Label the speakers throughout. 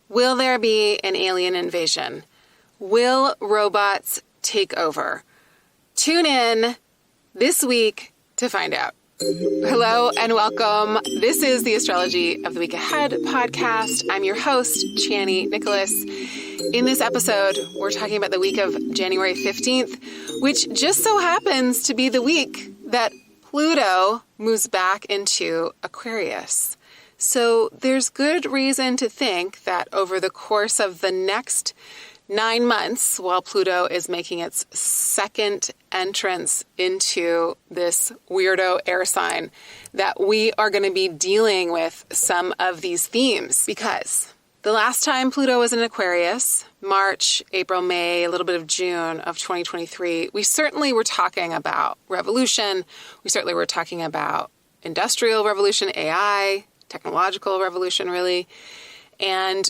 Speaker 1: Will there be an alien invasion? Will robots take over? Tune in this week to find out. Hello and welcome. This is the Astrology of the Week Ahead podcast. I'm your host, Chani Nicholas. In this episode, we're talking about the week of January 15th, which just so happens to be the week that Pluto moves back into Aquarius. So there's good reason to think that over the course of the next 9 months, while Pluto is making its second entrance into this weirdo air sign, that we are going to be dealing with some of these themes. Because the last time Pluto was in Aquarius, March, April, May, a little bit of June of 2023, we certainly were talking about revolution. We certainly were talking about industrial revolution, AI, technological revolution, really. And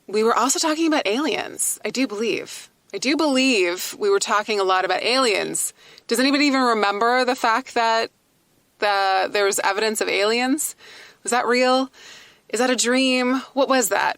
Speaker 1: we were also talking about aliens, I do believe we were talking a lot about aliens. Does anybody even remember the fact that there was evidence of aliens? Was that real? Is that a dream? What was that?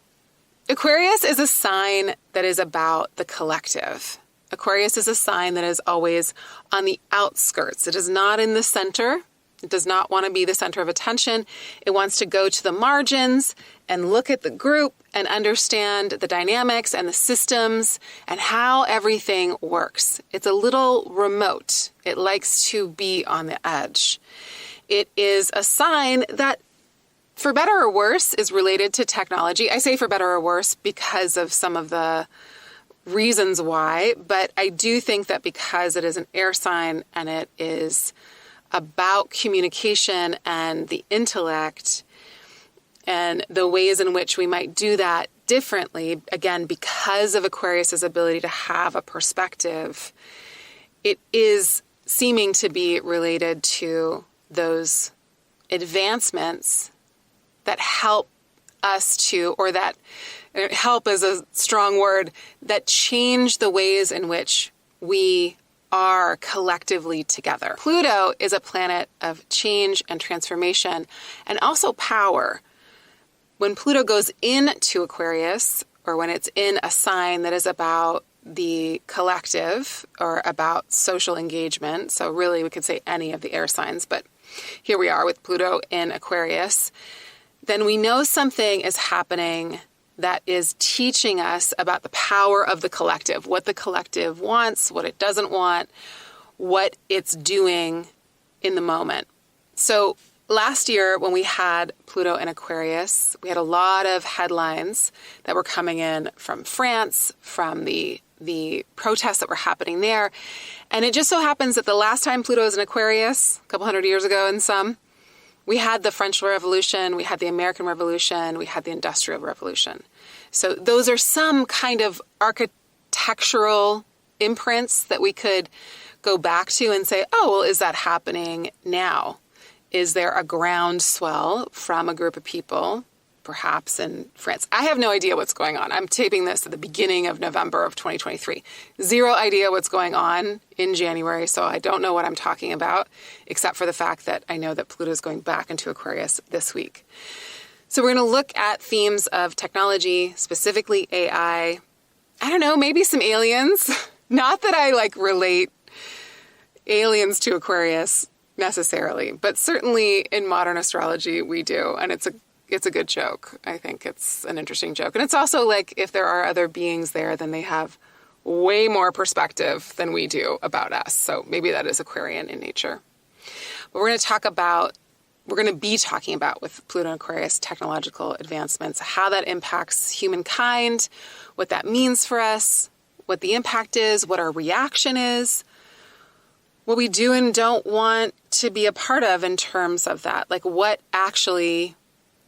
Speaker 1: Aquarius is a sign that is about the collective. Aquarius is a sign that is always on the outskirts. It is not in the center. It does not want to be the center of attention. It wants to go to the margins and look at the group and understand the dynamics and the systems and how everything works. It's a little remote. It likes to be on the edge. It is a sign that, for better or worse, is related to technology. I say for better or worse because of some of the reasons why, but I do think that because it is an air sign and it is about communication and the intellect and the ways in which we might do that differently, again, because of Aquarius's ability to have a perspective, it is seeming to be related to those advancements that help us to, or that help is a strong word, that change the ways in which we are collectively together. Pluto is a planet of change and transformation and also power. When Pluto goes into Aquarius, or when it's in a sign that is about the collective or about social engagement, so really we could say any of the air signs, but here we are with Pluto in Aquarius, then we know something is happening that is teaching us about the power of the collective, what the collective wants, what it doesn't want, what it's doing in the moment. So last year when we had Pluto in Aquarius, we had a lot of headlines that were coming in from France, from the protests that were happening there. And it just so happens that the last time Pluto was in Aquarius, a couple hundred years ago in some, we had the French Revolution, we had the American Revolution, we had the Industrial Revolution. So those are some kind of architectural imprints that we could go back to and say, oh, well, is that happening now? Is there a groundswell from a group of people, perhaps in France? I have no idea what's going on. I'm taping this at the beginning of November of 2023. Zero idea what's going on in January, so I don't know what I'm talking about, except for the fact that I know that Pluto is going back into Aquarius this week. So we're going to look at themes of technology, specifically AI. I don't know, maybe some aliens. Not that I relate aliens to Aquarius necessarily, but certainly in modern astrology we do, and it's a good joke. I think it's an interesting joke. And it's also if there are other beings there, then they have way more perspective than we do about us. So maybe that is Aquarian in nature. But we're going to be talking about with Pluto and Aquarius technological advancements, how that impacts humankind, what that means for us, what the impact is, what our reaction is, what we do and don't want to be a part of in terms of that, what actually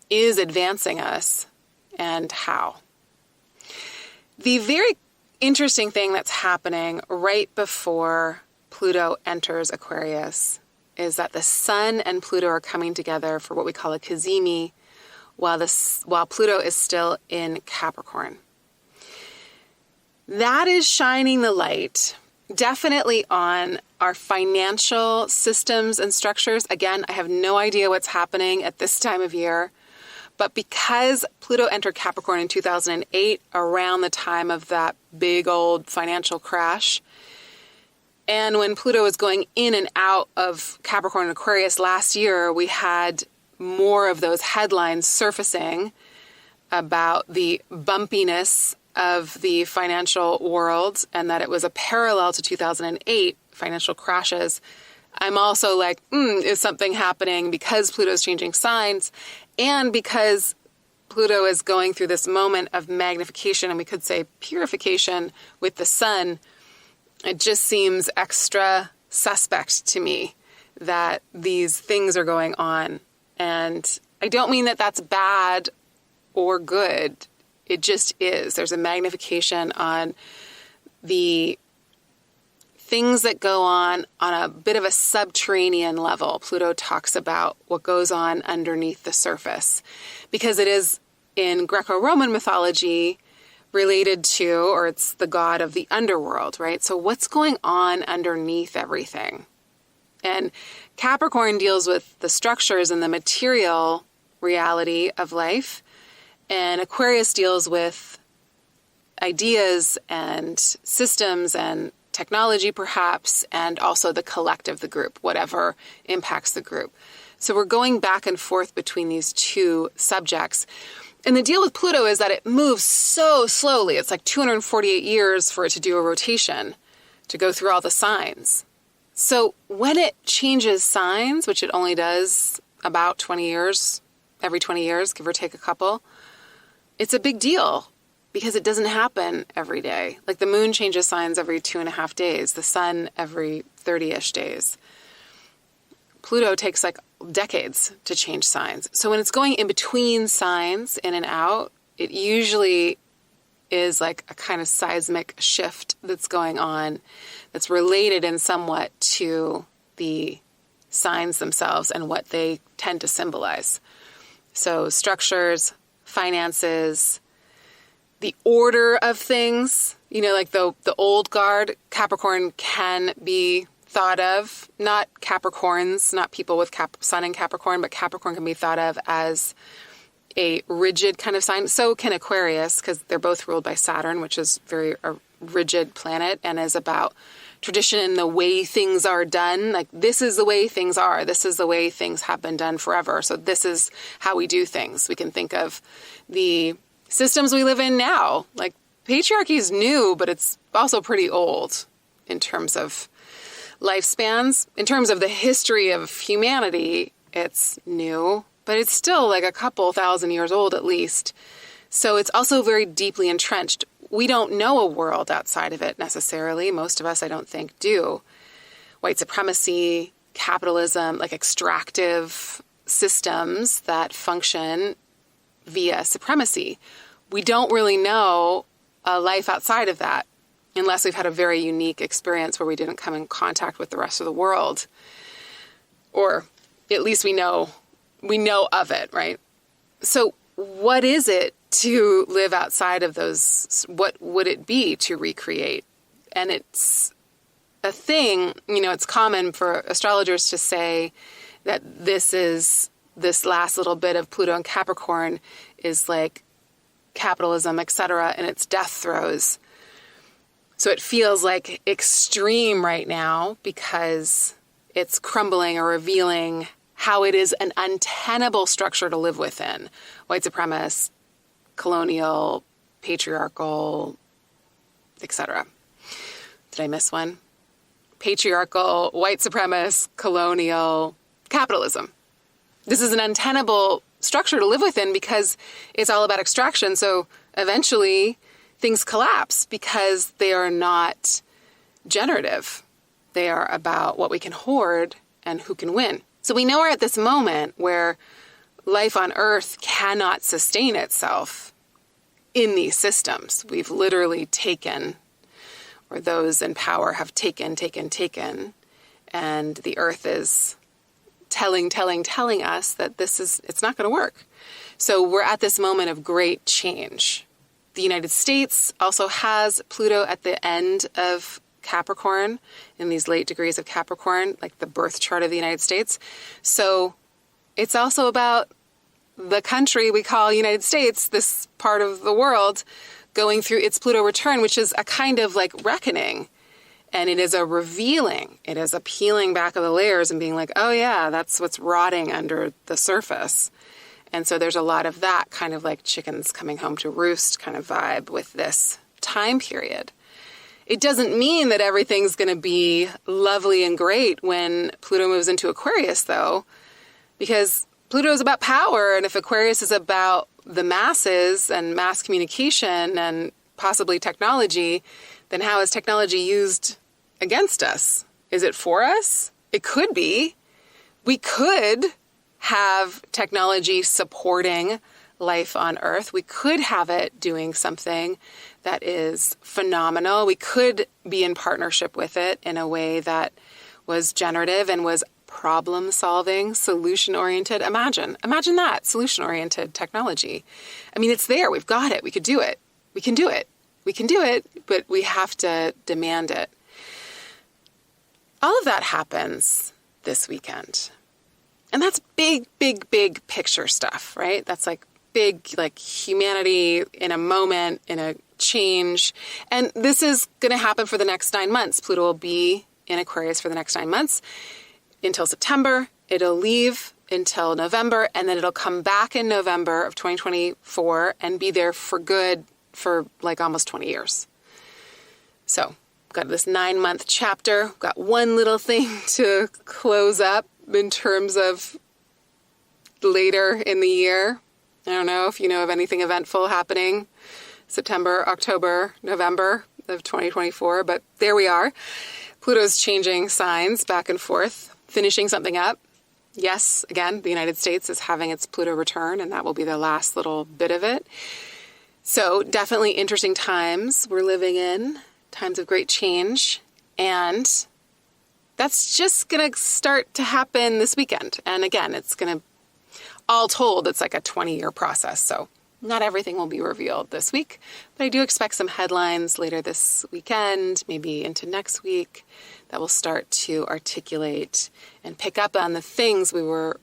Speaker 1: is advancing us and how. The very interesting thing that's happening right before Pluto enters Aquarius is that the Sun and Pluto are coming together for what we call a cazimi, while Pluto is still in Capricorn. That is shining the light definitely on our financial systems and structures. Again, I have no idea what's happening at this time of year, But because Pluto entered Capricorn in 2008, around the time of that big old financial crash, and when Pluto was going in and out of Capricorn and Aquarius last year, we had more of those headlines surfacing about the bumpiness of the financial world and that it was a parallel to 2008 financial crashes. I'm also like, is something happening because Pluto's changing signs and because Pluto is going through this moment of magnification and we could say purification with the sun? It just seems extra suspect to me that these things are going on. And I don't mean that that's bad or good. It just is. There's a magnification on the things that go on a bit of a subterranean level. Pluto talks about what goes on underneath the surface because it is in Greco-Roman mythology related to, or it's the god of the underworld, right? So what's going on underneath everything? And Capricorn deals with the structures and the material reality of life. And Aquarius deals with ideas and systems and technology, perhaps, and also the collective, the group, whatever impacts the group. So we're going back and forth between these two subjects. And the deal with Pluto is that it moves so slowly. It's like 248 years for it to do a rotation, to go through all the signs. So when it changes signs, which it only does about 20 years, every 20 years, give or take a couple, it's a big deal because it doesn't happen every day. Like the moon changes signs every 2.5 days, the sun every 30-ish days. Pluto takes like decades to change signs. So when it's going in between signs, in and out, it usually is like a kind of seismic shift that's going on that's related in somewhat to the signs themselves and what they tend to symbolize. So structures, finances, the order of things, like the old guard, Capricorn can be thought of, not Capricorns, not people with Sun in Capricorn, but Capricorn can be thought of as a rigid kind of sign. So can Aquarius, because they're both ruled by Saturn, which is a rigid planet and is about tradition, the way things are done. Like this is the way things are. This is the way things have been done forever. So this is how we do things. We can think of the systems we live in now. Like patriarchy is new, but it's also pretty old in terms of lifespans. In terms of the history of humanity, it's new, but it's still like a couple thousand years old at least. So it's also very deeply entrenched. We don't know a world outside of it necessarily. Most of us, I don't think, do. White supremacy, capitalism, like extractive systems that function via supremacy. We don't really know a life outside of that unless we've had a very unique experience where we didn't come in contact with the rest of the world. Or at least we know of it, right? So what is it to live outside of those? What would it be to recreate? And it's a thing, it's common for astrologers to say that this last little bit of Pluto and Capricorn is like capitalism, etc., and its death throes. So it feels like extreme right now because it's crumbling or revealing how it is an untenable structure to live within. White supremacist, colonial, patriarchal, etc. Did I miss one? Patriarchal, white supremacist, colonial, capitalism. This is an untenable structure to live within because it's all about extraction. So eventually things collapse because they are not generative. They are about what we can hoard and who can win. So we know we're at this moment where life on Earth cannot sustain itself in these systems. We've literally taken, or those in power have taken, and the Earth is telling us that it's not going to work. So we're at this moment of great change. The United States also has Pluto at the end of Capricorn, in these late degrees of Capricorn, like the birth chart of the United States. So it's also about the country we call United States, this part of the world, going through its Pluto return, which is a kind of like reckoning. And it is a revealing. It is a peeling back of the layers and being like, oh yeah, that's what's rotting under the surface. And so there's a lot of that kind of like chickens coming home to roost kind of vibe with this time period. It doesn't mean that everything's going to be lovely and great when Pluto moves into Aquarius, though, because Pluto is about power. And if Aquarius is about the masses and mass communication and possibly technology, then how is technology used against us? Is it for us? It could be. We could have technology supporting life on Earth. We could have it doing something that is phenomenal. We could be in partnership with it in a way that was generative and was problem-solving, solution-oriented. Imagine that, solution-oriented technology. I mean, it's there. We've got it. We could do it. We can do it. We can do it, but we have to demand it. All of that happens this weekend. And that's big, big, big picture stuff, right? That's like big, like humanity in a moment, in a change. And this is going to happen for the next 9 months. Pluto will be in Aquarius for the next 9 months until September. It'll leave until November, and then it'll come back in November of 2024 and be there for good for like almost 20 years. So got this 9-month chapter. Got one little thing to close up in terms of later in the year. I don't know if you know of anything eventful happening September, October, November of 2024, but there we are. Pluto's changing signs back and forth, finishing something up. Yes, again, the United States is having its Pluto return, and that will be the last little bit of it. So definitely interesting times we're living in, times of great change, and that's just going to start to happen this weekend. And again, it's going to, all told, it's like a 20-year process. So not everything will be revealed this week, but I do expect some headlines later this weekend, maybe into next week, that will start to articulate and pick up on the things we were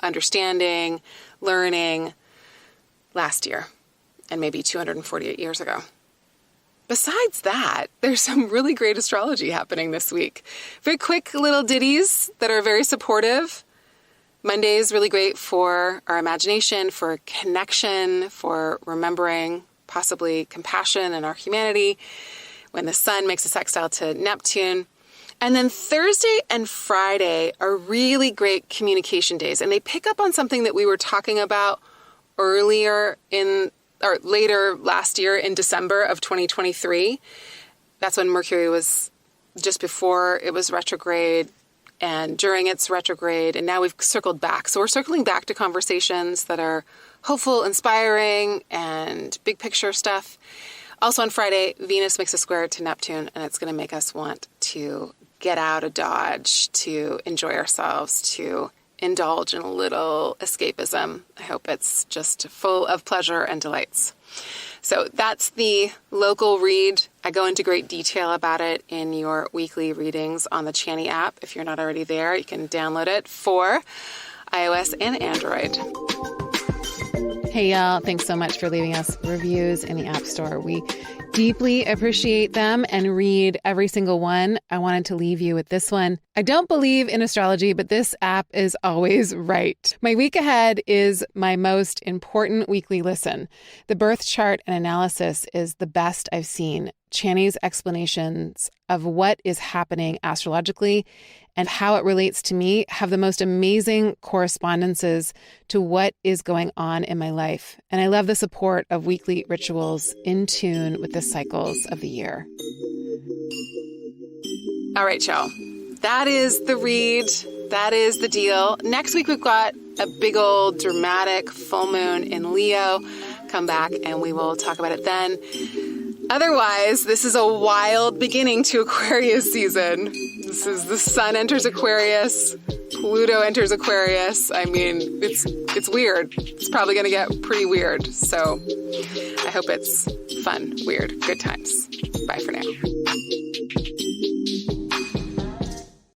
Speaker 1: understanding, learning last year, and maybe 248 years ago. Besides that, there's some really great astrology happening this week. Very quick little ditties that are very supportive. Monday is really great for our imagination, for connection, for remembering possibly compassion and our humanity when the sun makes a sextile to Neptune. And then Thursday and Friday are really great communication days. And they pick up on something that we were talking about later last year in December of 2023. That's when Mercury was just before it was retrograde and during its retrograde. And now we've circled back. So we're circling back to conversations that are hopeful, inspiring, and big picture stuff. Also on Friday, Venus makes a square to Neptune, and it's going to make us want to get out of Dodge, to enjoy ourselves, to indulge in a little escapism. I hope it's just full of pleasure and delights. So that's the local read. I go into great detail about it in your weekly readings on the Chani app. If you're not already there, you can download it for iOS and Android. Hey, y'all. Thanks so much for leaving us reviews in the App Store. We deeply appreciate them and read every single one. I wanted to leave you with this one. I don't believe in astrology, but this app is always right. My week ahead is my most important weekly listen. The birth chart and analysis is the best I've seen. Chani's explanations of what is happening astrologically and how it relates to me have the most amazing correspondences to what is going on in my life. And I love the support of weekly rituals in tune with the cycles of the year. All right, y'all. That is the read. That is the deal. Next week, we've got a big old dramatic full moon in Leo. Come back and we will talk about it then. Otherwise, this is a wild beginning to Aquarius season. This is the sun enters Aquarius, Pluto enters Aquarius. I mean, it's weird. It's probably going to get pretty weird. So I hope it's fun, weird, good times. Bye for now.